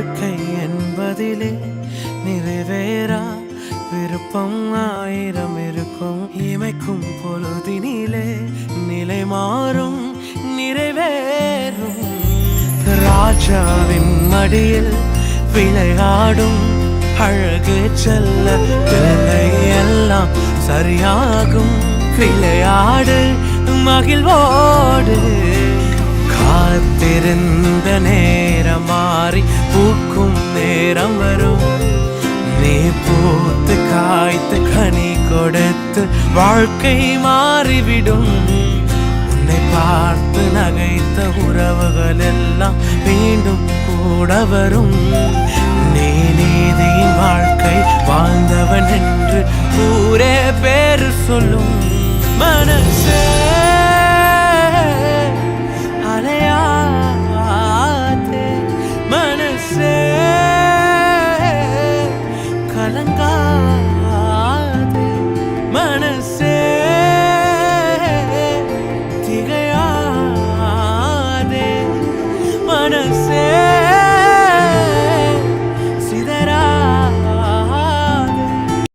வாழ்க்கை என்பதிலே நிறைவேறா விருப்பம் ஆயிரம் இருக்கும். இமைக்கும் பொழுதினிலே நிலை மாறும் நிறைவேறும். ராஜாவின் மடியில் விளையாடும் அழகு செல்ல பிள்ளை எல்லாம் சரியாகும். விளையாடு மகிழ்வோடு. காத்திருந்த நேரம் மாறி பூக்கும் நேரம் வரும். நீ பூத்து காய்த்து கனி கொடுத்து வாழ்க்கை மாறிவிடும். உன்னை பார்த்து நகைத்த உறவுகள் எல்லாம் மீண்டும் கூட வரும். நீ நீதியின் வாழ்க்கை வாழ்ந்தவன் என்று ஊரே பேரு சொல்லும். மனசே அலையாதே, மனசே கலங்காதே, மனசே